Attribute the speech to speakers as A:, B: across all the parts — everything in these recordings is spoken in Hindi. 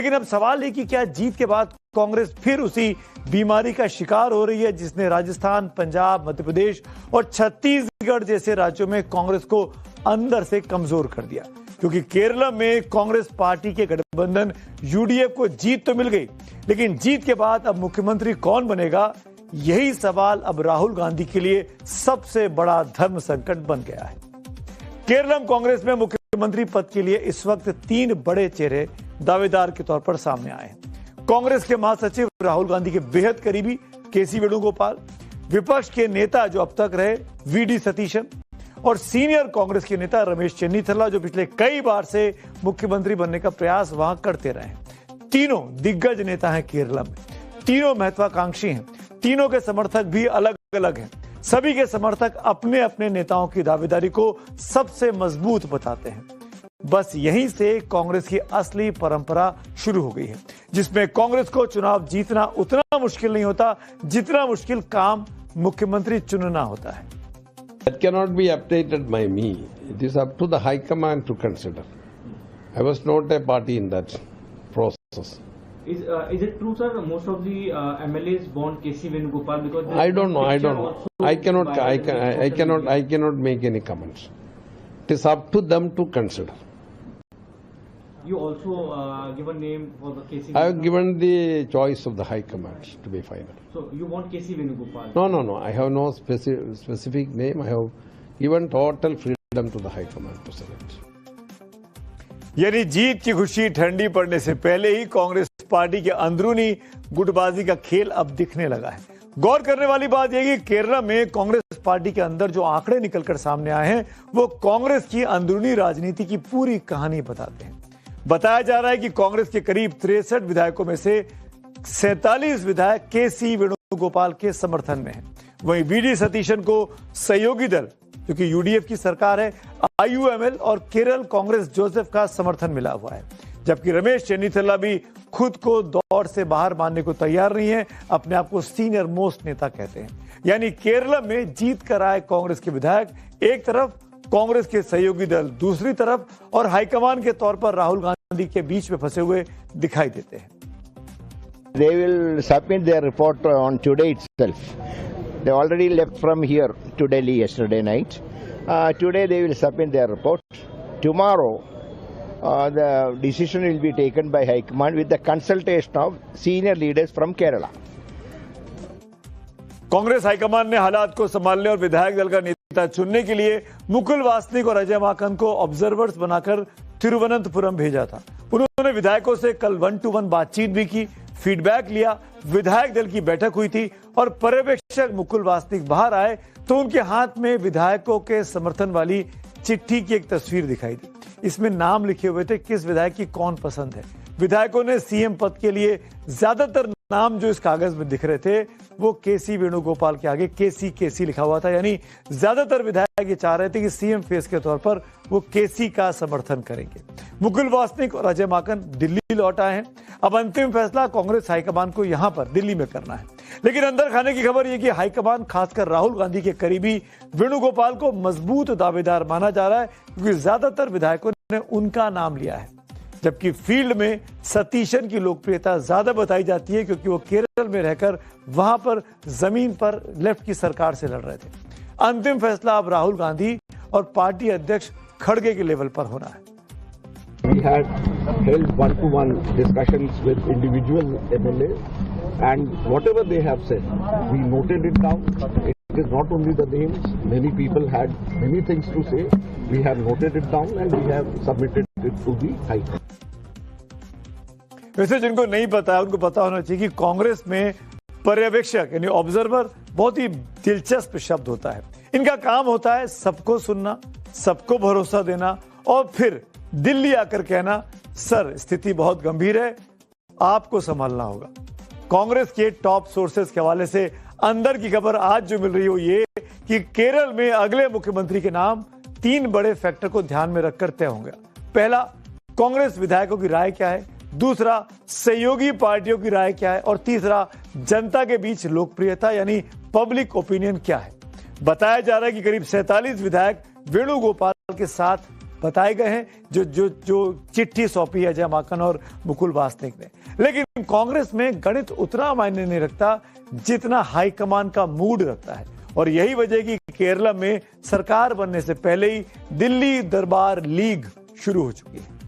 A: लेकिन अब सवाल है कि क्या जीत के बाद कांग्रेस फिर उसी बीमारी का शिकार हो रही है जिसने राजस्थान, पंजाब, मध्य प्रदेश और छत्तीसगढ़ जैसे राज्यों में कांग्रेस को अंदर से कमजोर कर दिया। क्योंकि केरल में कांग्रेस पार्टी के गठबंधन यूडीएफ को जीत तो मिल गई, लेकिन जीत के बाद अब मुख्यमंत्री कौन बनेगा, यही सवाल अब राहुल गांधी के लिए सबसे बड़ा धर्म संकट बन गया है। केरल कांग्रेस में मुख्यमंत्री पद के लिए इस वक्त 3 बड़े चेहरे दावेदार के तौर पर सामने आए हैं। कांग्रेस के महासचिव राहुल गांधी के बेहद करीबी केसी वेणुगोपाल, विपक्ष के नेता जो अब तक रहे वीडी सतीशन और सीनियर कांग्रेस के नेता रमेश चेन्नीथला जो पिछले कई बार से मुख्यमंत्री बनने का प्रयास वहां करते रहे हैं। तीनों दिग्गज नेता हैं केरल में, तीनों महत्वाकांक्षी हैं, तीनों के समर्थक भी अलग अलग हैं। सभी के समर्थक अपने अपने नेताओं की दावेदारी को सबसे मजबूत बताते हैं। बस यहीं से कांग्रेस की असली परंपरा शुरू हो गई है, जिसमें कांग्रेस को चुनाव जीतना उतना मुश्किल नहीं होता जितना मुश्किल काम मुख्यमंत्री चुनना होता है।
B: That cannot be updated by me. It is up to the High Command to consider. I was not a party in that process.
C: Is it true, sir? Most of the MLAs want KC Venugopal because
B: I don't know. I don't know. I cannot make any comments. It is up to them to consider.
C: You also give a name for the KC.
B: I have given the choice of the High Command to be final.
C: So you want KC Venugopal?
B: No. I have no specific name. I have given total freedom to the High Command to select.
A: यानी जीत की खुशी ठंडी पड़ने से पहले ही कांग्रेस पार्टी के अंदरूनी गुटबाजी का खेल अब दिखने लगा है। गौर करने वाली बात यह कि केरल में कांग्रेस पार्टी के अंदर जो आंकड़े निकलकर सामने आए हैं वो कांग्रेस की अंदरूनी राजनीति की पूरी कहानी बताते हैं। बताया जा रहा है कि कांग्रेस के करीब 63 विधायकों में से 47 विधायक केसी वेणुगोपाल के समर्थन में हैं। वहीं वीडी सतीशन को सहयोगी दल, क्योंकि यूडीएफ की सरकार है, आईयूएमएल और केरल कांग्रेस जोसेफ का समर्थन मिला हुआ है। जबकि रमेश चेन्नीथला भी खुद को दौड़ से बाहर मानने को तैयार नहीं है, अपने आप को सीनियर मोस्ट नेता कहते हैं। यानी केरल में जीत कर आए कांग्रेस के विधायक एक तरफ, कांग्रेस के सहयोगी दल दूसरी तरफ और हाईकमान के तौर पर राहुल गांधी के बीच में फंसे हुए दिखाई देते हैं।
D: They will submit their report on today itself. They already left from here to Delhi yesterday night. Today they will submit their report. Tomorrow the decision will be taken by High Command with the consultation of senior leaders from Kerala.
A: Congress high command ने हालात को संभालने और विधायक दल का नेता चुनने के लिए मुकुल वासनिक और अजय माकन को ऑब्जर्वर्स बनाकर तिरुवनंतपुरम भेजा था। उन्होंने विधायकों से कल 1-to-1 बातचीत भी की, फीडबैक लिया, विधायक दल की बैठक हुई थी और पर्यवेक्षक मुकुल वासनिक बाहर आए तो उनके हाथ में विधायकों के समर्थन वाली चिट्ठी की एक तस्वीर दिखाई दी। इसमें नाम लिखे हुए थे किस विधायक की कौन पसंद है। विधायकों ने सीएम पद के लिए ज्यादातर नाम जो इस कागज में दिख रहे थे वो केसी वेणुगोपाल के आगे केसी लिखा हुआ था। यानी ज्यादातर विधायक ये चाह रहे थे कि सीएम फेस के तौर पर वो केसी का समर्थन करेंगे। मुकुल वासनिक और अजय माकन दिल्ली लौट आए हैं। अब अंतिम फैसला कांग्रेस हाईकमान को यहां पर दिल्ली में करना है। लेकिन अंदर खाने की खबर यह कि हाईकमान खासकर राहुल गांधी के करीबी वेणुगोपाल को मजबूत दावेदार माना जा रहा है, क्योंकि ज्यादातर विधायकों ने उनका नाम लिया है। जबकि फील्ड में सतीशन की लोकप्रियता ज्यादा बताई जाती है, क्योंकि वो केरल में रहकर वहां पर जमीन पर लेफ्ट की सरकार से लड़ रहे थे। अंतिम फैसला अब राहुल गांधी और पार्टी अध्यक्ष खड़गे के लेवल पर होना है।
E: We had held 1-to-1 discussions with individual MLAs, and whatever they have said, we noted it down. It is not only the names. Many people had many things to say. We have noted it down and we have submitted it to the High Command.
A: वैसे जिनको नहीं पता है उनको पता होना चाहिए कि कांग्रेस में पर्यवेक्षक यानी ऑब्जर्वर बहुत ही दिलचस्प शब्द होता है। इनका काम होता है सबको सुनना, सबको भरोसा देना और फिर दिल्ली आकर कहना, सर स्थिति बहुत गंभीर है, आपको संभालना होगा। कांग्रेस के टॉप सोर्सेस के हवाले से अंदर की खबर आज जो मिल रही है ये कि केरल में अगले मुख्यमंत्री के नाम 3 बड़े फैक्टर को ध्यान में रखकर तय होंगे। पहला, कांग्रेस विधायकों की राय क्या है, दूसरा, सहयोगी पार्टियों की राय क्या है और तीसरा, जनता के बीच लोकप्रियता यानी पब्लिक ओपिनियन क्या है। बताया जा रहा है कि करीब 47 विधायक वेणुगोपाल के साथ बताए गए हैं जो जो जो चिट्ठी सौंपी है अजय माकन और मुकुल वासनिक ने। लेकिन कांग्रेस में गणित उतना मायने नहीं रखता जितना हाईकमान का मूड रखता है, और यही वजह है कि केरला में सरकार बनने से पहले ही दिल्ली दरबार लीग शुरू हो चुकी है।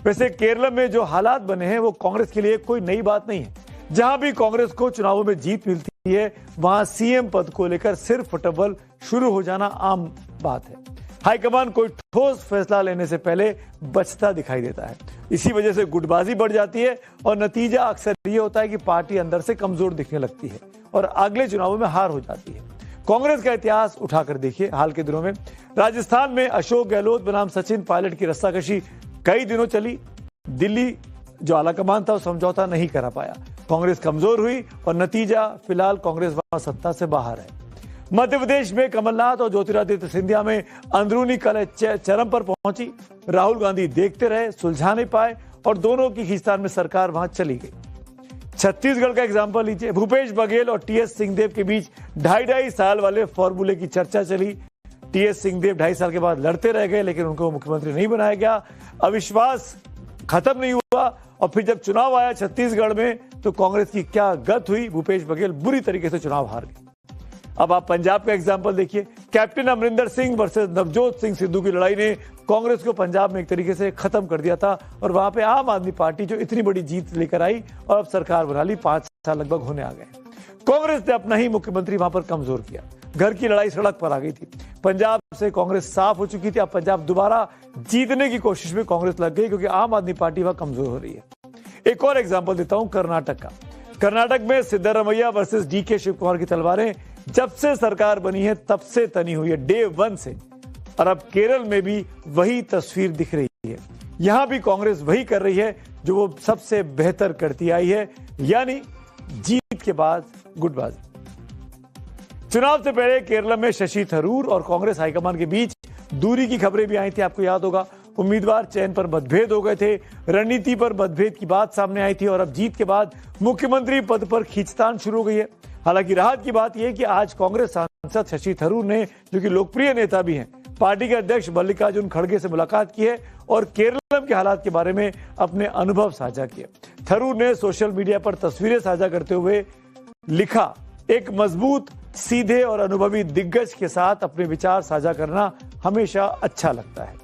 A: वैसे केरला में जो हालात बने हैं वो कांग्रेस के लिए कोई नई बात नहीं है। जहां भी कांग्रेस को चुनावों में जीत मिलती है वहां सीएम पद को लेकर सिर फटबल शुरू हो जाना आम बात है। हाईकमान कोई ठोस फैसला लेने से पहले बचता दिखाई देता है। इसी वजह से गुटबाजी बढ़ जाती है और नतीजा अक्सर ये होता है कि पार्टी अंदर से कमजोर दिखने लगती है और अगले चुनावों में हार हो जाती है। कांग्रेस का इतिहास उठाकर देखिए। हाल के दिनों में राजस्थान में अशोक गहलोत बनाम सचिन पायलट की रस्साकशी कई दिनों चली। दिल्ली जो आलाकमान था वो समझौता नहीं करा पाया, कांग्रेस कमजोर हुई और नतीजा फिलहाल कांग्रेस वहां सत्ता से बाहर है। मध्य प्रदेश में कमलनाथ और ज्योतिरादित्य सिंधिया में अंदरूनी कलह चरम पर पहुंची। राहुल गांधी देखते रहे, सुलझा नहीं पाए और दोनों की खींचतान में सरकार वहां चली गई। छत्तीसगढ़ का एग्जाम्पल लीजिए। भूपेश बघेल और टीएस सिंहदेव के बीच 2.5 साल वाले फॉर्मूले की चर्चा चली। टीएस सिंहदेव 2.5 साल के बाद लड़ते रह गए, लेकिन उनको मुख्यमंत्री नहीं बनाया गया। अविश्वास खत्म नहीं हुआ और फिर जब चुनाव आया छत्तीसगढ़ में तो कांग्रेस की क्या गत हुई। भूपेश बघेल बुरी तरीके से चुनाव हार गए। अब आप पंजाब का एग्जाम्पल देखिए। कैप्टन अमरिंदर सिंह वर्सेस नवजोत सिंह सिद्धू की लड़ाई ने कांग्रेस को पंजाब में एक तरीके से खत्म कर दिया था और वहां पे आम आदमी पार्टी जो इतनी बड़ी जीत लेकर आई और अब सरकार बना ली, 5 साल लगभग होने आ गए। कांग्रेस ने अपना ही मुख्यमंत्री वहां पर कमजोर किया। घर की लड़ाई सड़क पर आ गई थी। पंजाब से कांग्रेस साफ हो चुकी थी। अब पंजाब दोबारा जीतने की कोशिश में कांग्रेस लग गई क्योंकि आम आदमी पार्टी वहां कमजोर हो रही है। एक और एग्जाम्पल देता हूं कर्नाटक का। कर्नाटक में सिद्धरामैया वर्सेस डीके शिव कुमार की तलवारें जब से सरकार बनी है तब से तनी हुई है, डे 1 से। और अब केरल में भी वही तस्वीर दिख रही है। यहां भी कांग्रेस वही कर रही है जो वो सबसे बेहतर करती आई है, यानी जीत के बाद गुटबाजी। चुनाव से पहले केरला में शशि थरूर और कांग्रेस हाईकमान के बीच दूरी की खबरें भी आई थी, आपको याद होगा। उम्मीदवार चयन पर मतभेद हो गए थे, रणनीति पर मतभेद की बात सामने आई थी और अब जीत के बाद मुख्यमंत्री पद पर खींचतान शुरू हो गई है। हालांकि राहत की बात यह कि आज कांग्रेस सांसद शशि थरूर ने, जो कि लोकप्रिय नेता भी हैं, पार्टी के अध्यक्ष मल्लिकार्जुन खड़गे से मुलाकात की है और केरल के हालात के बारे में अपने अनुभव साझा किए। थरूर ने सोशल मीडिया पर तस्वीरें साझा करते हुए लिखा, एक मजबूत, सीधे और अनुभवी दिग्गज के साथ अपने विचार साझा करना हमेशा अच्छा लगता है।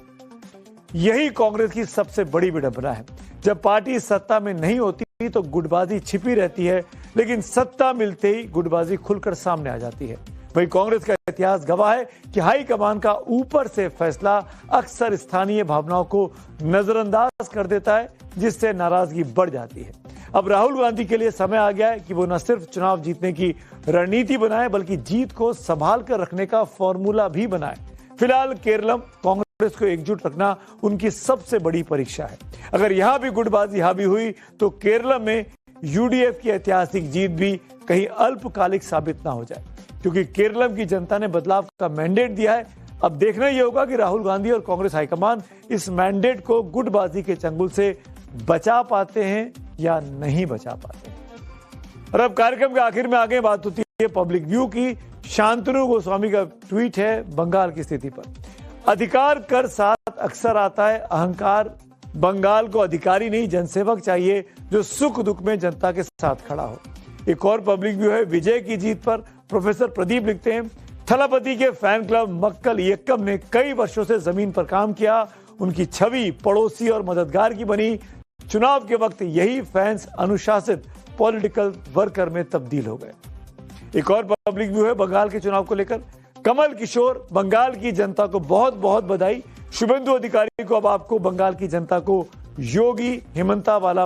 A: यही कांग्रेस की सबसे बड़ी विडंबना है। जब पार्टी सत्ता में नहीं होती तो गुटबाजी छिपी रहती है, लेकिन सत्ता मिलते ही गुटबाजी खुलकर सामने आ जाती है। वही कांग्रेस का इतिहास गवाह है कि हाईकमान का ऊपर से फैसला अक्सर स्थानीय भावनाओं को नजरअंदाज कर देता है, जिससे नाराजगी बढ़ जाती है। अब राहुल गांधी के लिए समय आ गया है कि वो न सिर्फ चुनाव जीतने की रणनीति बनाए बल्कि जीत को संभाल कर रखने का फॉर्मूला भी बनाए। फिलहाल केरलम कांग्रेस को एकजुट रखना उनकी सबसे बड़ी परीक्षा है। अगर यहां भी गुटबाजी हावी हुई तो केरल में यूडीएफ की ऐतिहासिक जीत भी कहीं अल्पकालिक साबित ना हो जाए, क्योंकि केरलम की जनता ने बदलाव का मैंडेट दिया है। अब देखना यह होगा कि राहुल गांधी और कांग्रेस हाईकमान इस मैंडेट को गुटबाजी के चंगुल से बचा पाते हैं या नहीं बचा पाते। और अब कार्यक्रम के आखिर में आगे बात होती है पब्लिक व्यू की। शांतनु गोस्वामी का ट्वीट है बंगाल की स्थिति पर। अधिकार कर साथ अक्सर आता है अहंकार। बंगाल को अधिकारी नहीं जनसेवक चाहिए जो सुख दुख में जनता के साथ खड़ा हो। एक और पब्लिक व्यू है विजय की जीत पर। प्रोफेसर प्रदीप लिखते हैं, थलापति के फैन क्लब मक्कल यक्कम ने कई वर्षों से जमीन पर काम किया। उनकी छवि पड़ोसी और मददगार की बनी। चुनाव के वक्त यही फैंस अनुशासित पॉलिटिकल वर्कर में तब्दील हो गए। एक और पब्लिक व्यू है बंगाल के चुनाव को लेकर। कमल किशोर, बंगाल की जनता को बहुत बहुत बधाई। शुभेंदु अधिकारी को अब आपको बंगाल की जनता को योगी हिमंता वाला